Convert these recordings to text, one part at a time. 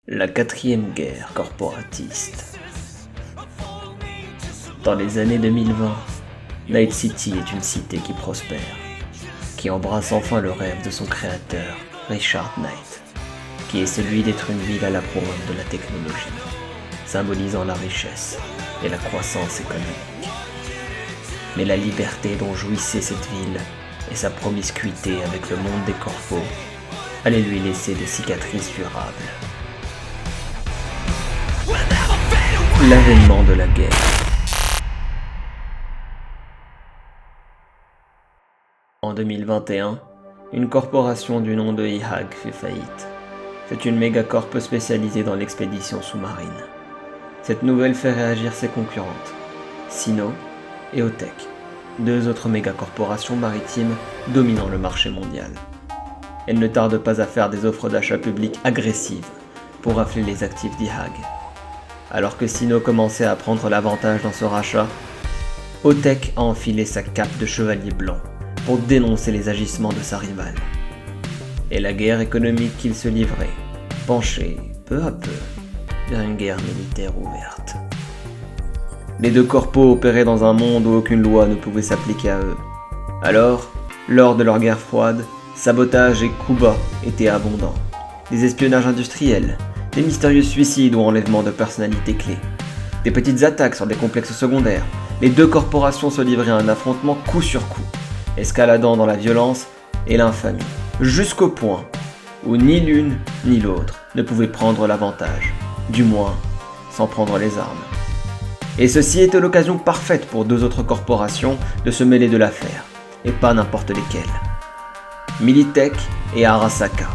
La quatrième guerre corporatiste. Dans les années 2020, Night City est une cité qui prospère, qui embrasse enfin le rêve de son créateur, Richard Knight, qui est celui d'être une ville à la pointe de la technologie, symbolisant la richesse et la croissance économique. Mais la liberté dont jouissait cette ville et sa promiscuité avec le monde des corpos allaient lui laisser des cicatrices durables. L'avènement de la guerre. En 2021, une corporation du nom de IHAG fait faillite. C'est une mégacorp spécialisée dans l'expédition sous-marine. Cette nouvelle fait réagir ses concurrentes, Sino et Otech, deux autres mégacorporations maritimes dominant le marché mondial. Elle ne tarde pas à faire des offres d'achat public agressives pour rafler les actifs d'IHAG. Alors que Sino commençait à prendre l'avantage dans ce rachat, Otech a enfilé sa cape de chevalier blanc pour dénoncer les agissements de sa rivale. Et la guerre économique qu'il se livrait penchait peu à peu vers une guerre militaire ouverte. Les deux corpos opéraient dans un monde où aucune loi ne pouvait s'appliquer à eux. Alors, lors de leur guerre froide, sabotage et coups bas étaient abondants. Des espionnages industriels, des mystérieux suicides ou enlèvements de personnalités clés, des petites attaques sur des complexes secondaires. Les deux corporations se livraient à un affrontement coup sur coup, escaladant dans la violence et l'infamie, jusqu'au point où ni l'une ni l'autre ne pouvaient prendre l'avantage, du moins sans prendre les armes. Et ceci était l'occasion parfaite pour deux autres corporations de se mêler de l'affaire, et pas n'importe lesquelles. Militech et Arasaka,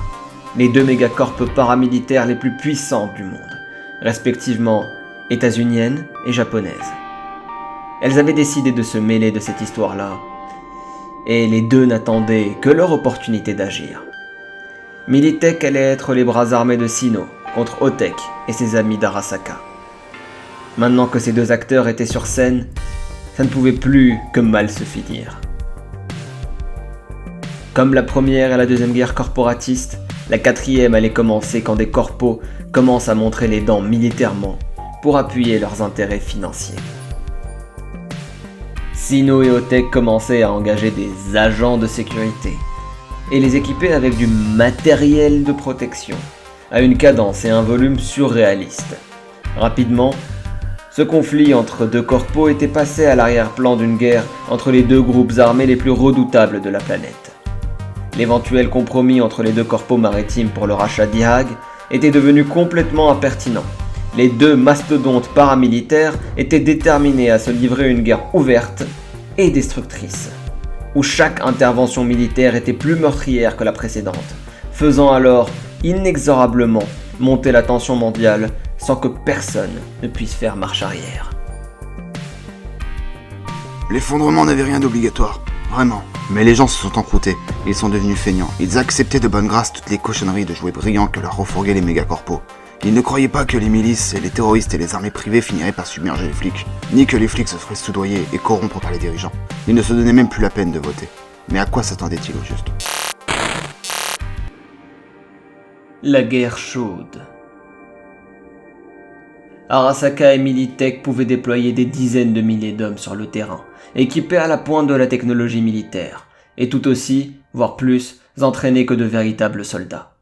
les deux mégacorps paramilitaires les plus puissantes du monde, respectivement états-uniennes et japonaises. Elles avaient décidé de se mêler de cette histoire-là, et les deux n'attendaient que leur opportunité d'agir. Militech allait être les bras armés de Sino contre Otech et ses amis d'Arasaka. Maintenant que ces deux acteurs étaient sur scène, ça ne pouvait plus que mal se finir. Comme la première et la deuxième guerre corporatiste, la quatrième allait commencer quand des corpos commencent à montrer les dents militairement pour appuyer leurs intérêts financiers. Sino et Otech commençaient à engager des agents de sécurité et les équiper avec du matériel de protection, à une cadence et un volume surréalistes. Rapidement, ce conflit entre deux corpos était passé à l'arrière-plan d'une guerre entre les deux groupes armés les plus redoutables de la planète. L'éventuel compromis entre les deux corpos maritimes pour le rachat d'IHAG était devenu complètement impertinent. Les deux mastodontes paramilitaires étaient déterminés à se livrer une guerre ouverte et destructrice, où chaque intervention militaire était plus meurtrière que la précédente, faisant alors inexorablement monter la tension mondiale sans que personne ne puisse faire marche arrière. L'effondrement n'avait rien d'obligatoire, vraiment. Mais les gens se sont encroutés, ils sont devenus feignants. Ils acceptaient de bonne grâce toutes les cochonneries de jouets brillants que leur refourguaient les mégacorpos. Ils ne croyaient pas que les milices, les terroristes et les armées privées finiraient par submerger les flics, ni que les flics se feraient soudoyer et corrompre par les dirigeants. Ils ne se donnaient même plus la peine de voter. Mais à quoi s'attendaient-ils au juste ? La guerre chaude. Arasaka et Militech pouvaient déployer des dizaines de milliers d'hommes sur le terrain, équipés à la pointe de la technologie militaire, et tout aussi, voire plus, entraînés que de véritables soldats.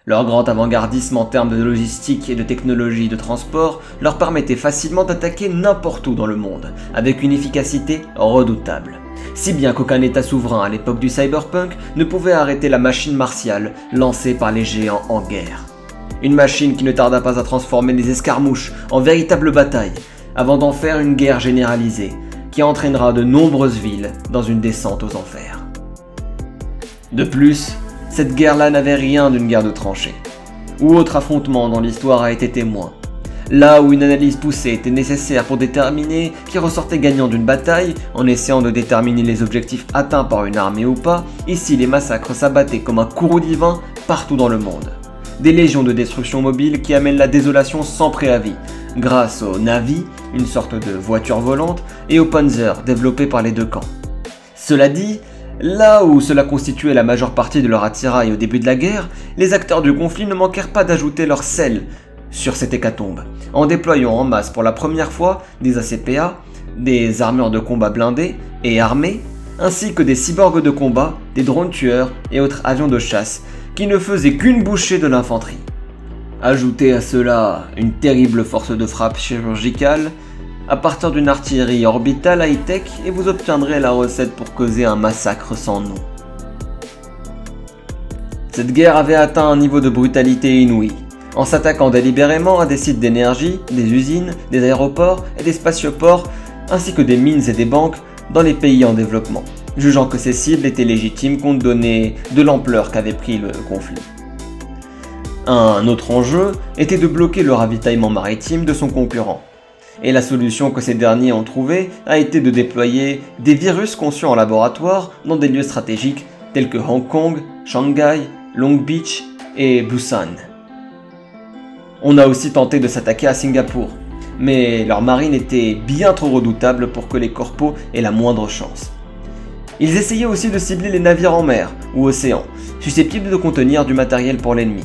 Leur grand avant-gardisme en termes de logistique et de technologie de transport leur permettait facilement d'attaquer n'importe où dans le monde, avec une efficacité redoutable. Si bien qu'aucun état souverain à l'époque du cyberpunk ne pouvait arrêter la machine martiale lancée par les géants en guerre. Une machine qui ne tarda pas à transformer les escarmouches en véritables batailles, avant d'en faire une guerre généralisée, qui entraînera de nombreuses villes dans une descente aux enfers. De plus, cette guerre-là n'avait rien d'une guerre de tranchées, ou autre affrontement dont l'histoire a été témoin. Là où une analyse poussée était nécessaire pour déterminer qui ressortait gagnant d'une bataille, en essayant de déterminer les objectifs atteints par une armée ou pas, ici les massacres s'abattaient comme un courroux divin partout dans le monde. Des légions de destruction mobile qui amènent la désolation sans préavis, grâce aux Na'vi, une sorte de voiture volante, et aux Panzer développés par les deux camps. Cela dit, Là où cela constituait la majeure partie de leur attirail au début de la guerre, les acteurs du conflit ne manquèrent pas d'ajouter leur sel sur cette hécatombe, en déployant en masse pour la première fois des ACPA, des armures de combat blindées et armées, ainsi que des cyborgs de combat, des drones tueurs et autres avions de chasse qui ne faisaient qu'une bouchée de l'infanterie. Ajoutez à cela une terrible force de frappe chirurgicale à partir d'une artillerie orbitale high-tech et vous obtiendrez la recette pour causer un massacre sans nom. Cette guerre avait atteint un niveau de brutalité inouï, en s'attaquant délibérément à des sites d'énergie, des usines, des aéroports et des spatioports, ainsi que des mines et des banques dans les pays en développement, jugeant que ces cibles étaient légitimes compte tenu de l'ampleur qu'avait pris le conflit. Un autre enjeu était de bloquer le ravitaillement maritime de son concurrent. Et la solution que ces derniers ont trouvée a été de déployer des virus conçus en laboratoire dans des lieux stratégiques tels que Hong Kong, Shanghai, Long Beach et Busan. On a aussi tenté de s'attaquer à Singapour, mais leur marine était bien trop redoutable pour que les corpos aient la moindre chance. Ils essayaient aussi de cibler les navires en mer ou océan, susceptibles de contenir du matériel pour l'ennemi.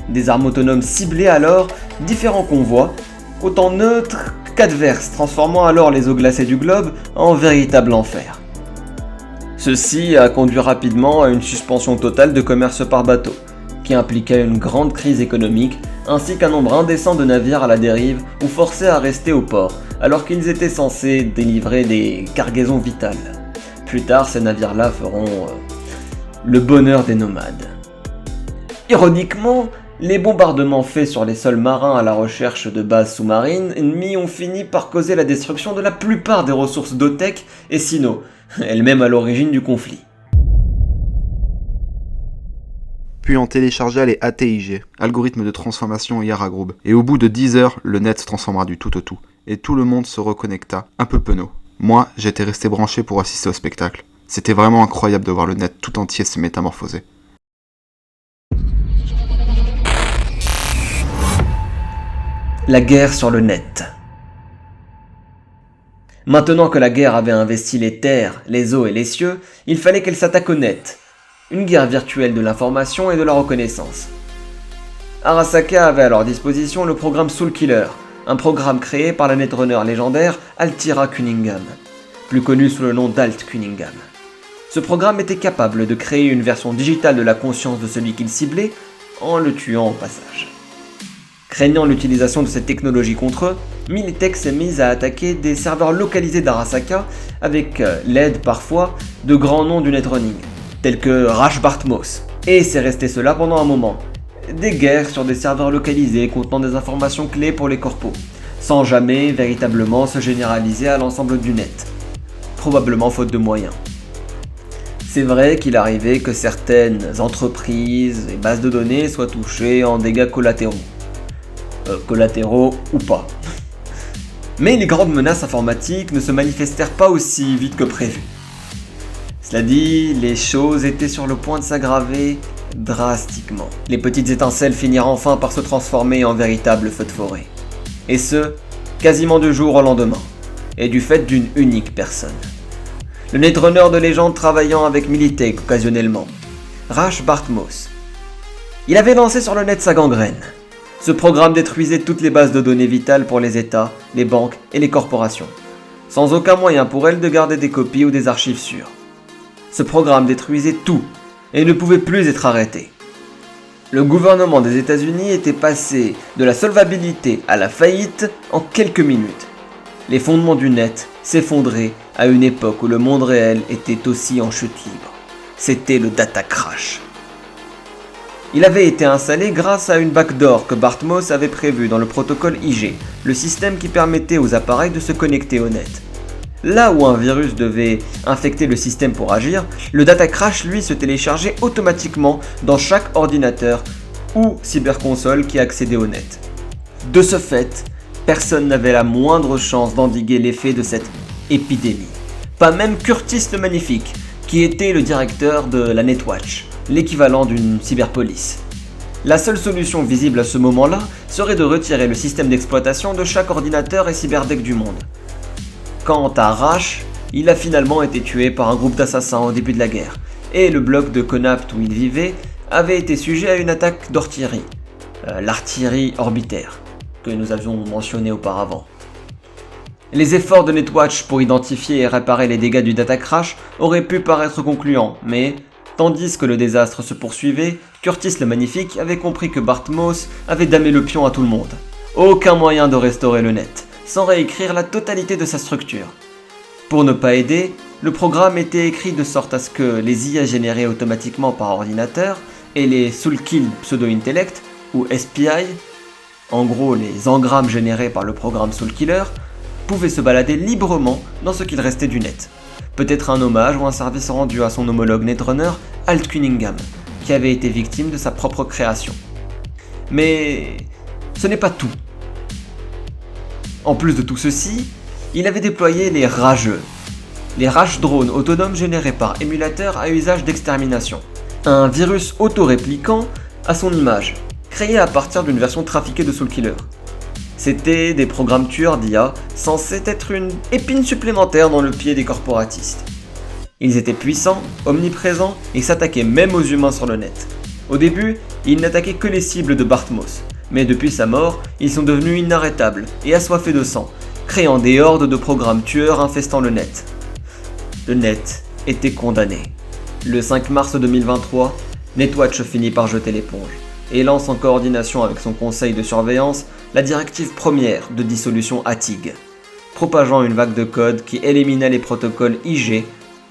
Des armes autonomes ciblaient alors différents convois, autant neutres qu'adverses, transformant alors les eaux glacées du globe en véritable enfer. Ceci a conduit rapidement à une suspension totale de commerce par bateau, qui impliquait une grande crise économique, ainsi qu'un nombre indécent de navires à la dérive ou forcés à rester au port, alors qu'ils étaient censés délivrer des cargaisons vitales. Plus tard, ces navires-là feront le bonheur des nomades. Ironiquement, les bombardements faits sur les sols marins à la recherche de bases sous-marines ennemies ont fini par causer la destruction de la plupart des ressources d'Otech et Sino, elles-mêmes à l'origine du conflit. Puis on téléchargea les ATIG, algorithmes de transformation Yara Group, et au bout de 10 heures, le net se transformera du tout au tout, et tout le monde se reconnecta, un peu penaud. Moi, j'étais resté branché pour assister au spectacle. C'était vraiment incroyable de voir le net tout entier se métamorphoser. La guerre sur le net. Maintenant que la guerre avait investi les terres, les eaux et les cieux, il fallait qu'elle s'attaque au net. Une guerre virtuelle de l'information et de la reconnaissance. Arasaka avait à leur disposition le programme Soul Killer, un programme créé par la netrunner légendaire Altira Cunningham, plus connu sous le nom d'Alt Cunningham. Ce programme était capable de créer une version digitale de la conscience de celui qu'il ciblait en le tuant au passage. Craignant l'utilisation de cette technologie contre eux, Militech s'est mise à attaquer des serveurs localisés d'Arasaka avec l'aide parfois de grands noms du netrunning, tels que Rash Bartmos, et c'est resté cela pendant un moment. Des guerres sur des serveurs localisés contenant des informations clés pour les corpos, sans jamais véritablement se généraliser à l'ensemble du net, probablement faute de moyens. C'est vrai qu'il arrivait que certaines entreprises et bases de données soient touchées en dégâts collatéraux. Collatéraux ou pas. Mais les grandes menaces informatiques ne se manifestèrent pas aussi vite que prévu. Cela dit, les choses étaient sur le point de s'aggraver drastiquement. Les petites étincelles finirent enfin par se transformer en véritables feux de forêt. Et ce, quasiment du jour au lendemain, et du fait d'une unique personne. Le netrunner de légende travaillant avec Militech occasionnellement, Rash Bartmos. Il avait lancé sur le net sa gangrène. Ce programme détruisait toutes les bases de données vitales pour les États, les banques et les corporations, sans aucun moyen pour elles de garder des copies ou des archives sûres. Ce programme détruisait tout et ne pouvait plus être arrêté. Le gouvernement des États-Unis était passé de la solvabilité à la faillite en quelques minutes. Les fondements du net s'effondraient à une époque où le monde réel était aussi en chute libre. C'était le data crash. Il avait été installé grâce à une backdoor que Bartmos avait prévue dans le protocole IG, le système qui permettait aux appareils de se connecter au net. Là où un virus devait infecter le système pour agir, le data crash lui se téléchargeait automatiquement dans chaque ordinateur ou cyberconsole qui accédait au net. De ce fait, personne n'avait la moindre chance d'endiguer l'effet de cette épidémie. Pas même Curtis le Magnifique, qui était le directeur de la Netwatch, l'équivalent d'une cyberpolice. La seule solution visible à ce moment-là serait de retirer le système d'exploitation de chaque ordinateur et cyberdeck du monde. Quant à Rash, il a finalement été tué par un groupe d'assassins au début de la guerre, et le bloc de Connacht où il vivait avait été sujet à une attaque d'artillerie, l'artillerie orbitaire, que nous avions mentionné auparavant. Les efforts de Netwatch pour identifier et réparer les dégâts du data crash auraient pu paraître concluants, mais tandis que le désastre se poursuivait, Curtis le Magnifique avait compris que Bartmoss avait damé le pion à tout le monde. Aucun moyen de restaurer le net, sans réécrire la totalité de sa structure. Pour ne pas aider, le programme était écrit de sorte à ce que les IA générées automatiquement par ordinateur et les Soulkill Pseudo-Intellect, ou SPI, en gros les engrammes générés par le programme Soulkiller, pouvaient se balader librement dans ce qu'il restait du net. Peut-être un hommage ou un service rendu à son homologue Netrunner, Alt Cunningham, qui avait été victime de sa propre création. Mais ce n'est pas tout. En plus de tout ceci, il avait déployé les Rageux, les Rage drones autonomes générés par émulateur à usage d'extermination. Un virus auto-répliquant à son image, créé à partir d'une version trafiquée de Soulkiller. C'étaient des programmes tueurs d'IA censés être une épine supplémentaire dans le pied des corporatistes. Ils étaient puissants, omniprésents et s'attaquaient même aux humains sur le net. Au début, ils n'attaquaient que les cibles de Bartmoss, mais depuis sa mort, ils sont devenus inarrêtables et assoiffés de sang, créant des hordes de programmes tueurs infestant le net. Le net était condamné. Le 5 mars 2023, Netwatch finit par jeter l'éponge et lance en coordination avec son conseil de surveillance la directive première de dissolution ATIG, propageant une vague de code qui éliminait les protocoles IG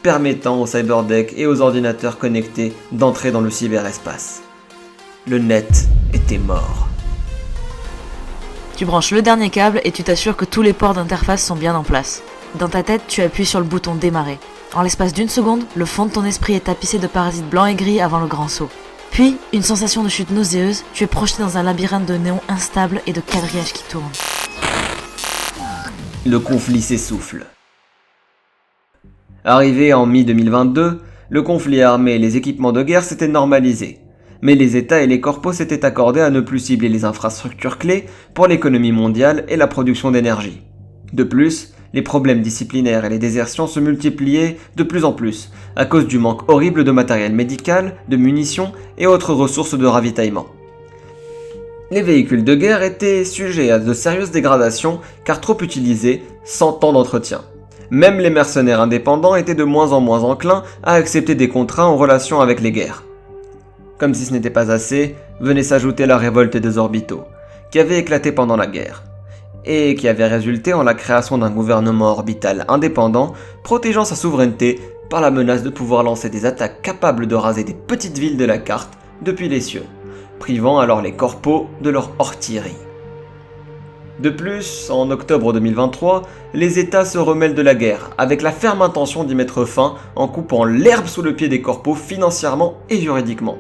permettant aux cyberdeck et aux ordinateurs connectés d'entrer dans le cyberespace. Le net était mort. Tu branches le dernier câble et tu t'assures que tous les ports d'interface sont bien en place. Dans ta tête, tu appuies sur le bouton démarrer. En l'espace d'une seconde, le fond de ton esprit est tapissé de parasites blancs et gris avant le grand saut. Puis, une sensation de chute nauséeuse, tu es projeté dans un labyrinthe de néons instables et de quadrillages qui tournent. Le conflit s'essouffle. Arrivé en mi-2022, le conflit armé et les équipements de guerre s'étaient normalisés. Mais les États et les corpos s'étaient accordés à ne plus cibler les infrastructures clés pour l'économie mondiale et la production d'énergie. De plus, les problèmes disciplinaires et les désertions se multipliaient de plus en plus, à cause du manque horrible de matériel médical, de munitions et autres ressources de ravitaillement. Les véhicules de guerre étaient sujets à de sérieuses dégradations car trop utilisés, sans temps d'entretien. Même les mercenaires indépendants étaient de moins en moins enclins à accepter des contrats en relation avec les guerres. Comme si ce n'était pas assez, venait s'ajouter la révolte des orbitaux, qui avait éclaté pendant la guerre, et qui avait résulté en la création d'un gouvernement orbital indépendant, protégeant sa souveraineté par la menace de pouvoir lancer des attaques capables de raser des petites villes de la carte depuis les cieux, privant alors les corpos de leur artillerie. De plus, en octobre 2023, les États se remêlent de la guerre, avec la ferme intention d'y mettre fin en coupant l'herbe sous le pied des corpos financièrement et juridiquement.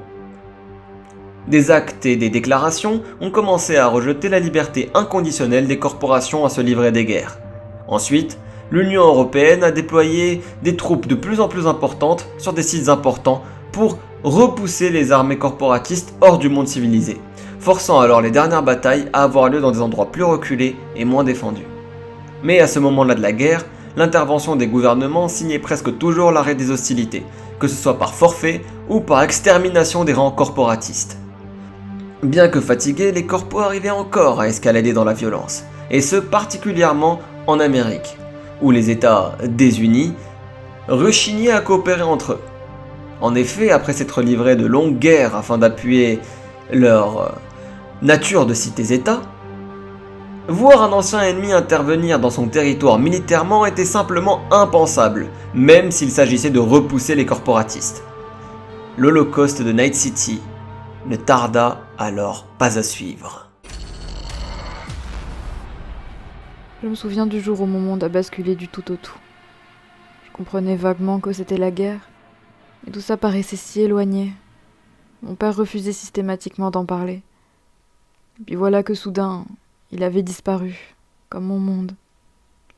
Des actes et des déclarations ont commencé à rejeter la liberté inconditionnelle des corporations à se livrer des guerres. Ensuite, l'Union européenne a déployé des troupes de plus en plus importantes sur des sites importants pour repousser les armées corporatistes hors du monde civilisé, forçant alors les dernières batailles à avoir lieu dans des endroits plus reculés et moins défendus. Mais à ce moment-là de la guerre, l'intervention des gouvernements signait presque toujours l'arrêt des hostilités, que ce soit par forfait ou par extermination des rangs corporatistes. Bien que fatigués, les corpos arrivaient encore à escalader dans la violence, et ce particulièrement en Amérique, où les États désunis rechignaient à coopérer entre eux. En effet, après s'être livrés de longues guerres afin d'appuyer leur nature de cités-États, voir un ancien ennemi intervenir dans son territoire militairement était simplement impensable, même s'il s'agissait de repousser les corporatistes. L'Holocauste de Night City ne tarda alors pas à suivre. Je me souviens du jour où mon monde a basculé du tout au tout. Je comprenais vaguement que c'était la guerre, mais tout ça paraissait si éloigné. Mon père refusait systématiquement d'en parler. Et puis voilà que soudain, il avait disparu, comme mon monde,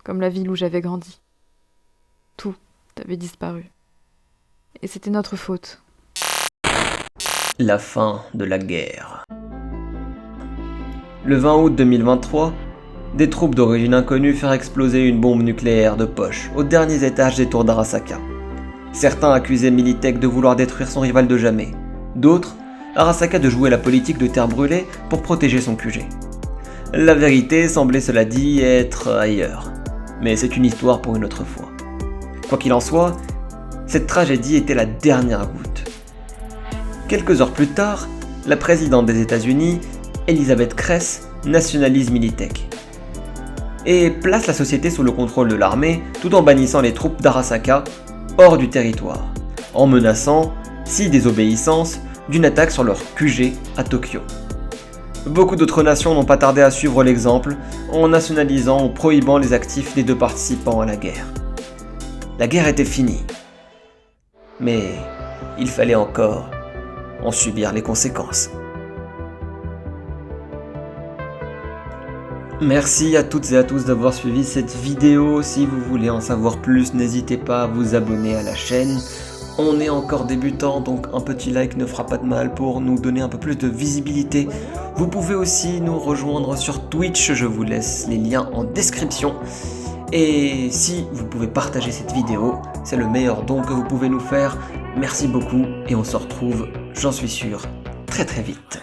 comme la ville où j'avais grandi. Tout avait disparu. Et c'était notre faute. La fin de la guerre. Le 20 août 2023, des troupes d'origine inconnue firent exploser une bombe nucléaire de poche aux derniers étages des tours d'Arasaka. Certains accusaient Militech de vouloir détruire son rival de jamais. D'autres, Arasaka de jouer la politique de terre brûlée pour protéger son QG. La vérité semblait, cela dit, être ailleurs. Mais c'est une histoire pour une autre fois. Quoi qu'il en soit, cette tragédie était la dernière goutte. Quelques heures plus tard, la présidente des États-Unis, Elizabeth Kress, nationalise Militech et place la société sous le contrôle de l'armée tout en bannissant les troupes d'Arasaka hors du territoire, en menaçant, si désobéissance, d'une attaque sur leur QG à Tokyo. Beaucoup d'autres nations n'ont pas tardé à suivre l'exemple en nationalisant ou prohibant les actifs des deux participants à la guerre. La guerre était finie, mais il fallait encore en subir les conséquences. Merci à toutes et à tous d'avoir suivi cette vidéo. Si vous voulez en savoir plus, n'hésitez pas à vous abonner à la chaîne. On est encore débutant, donc un petit like ne fera pas de mal pour nous donner un peu plus de visibilité. Vous pouvez aussi nous rejoindre sur Twitch, je vous laisse les liens en description. Et si vous pouvez partager cette vidéo, c'est le meilleur don que vous pouvez nous faire. Merci beaucoup et on se retrouve, j'en suis sûr, très très vite.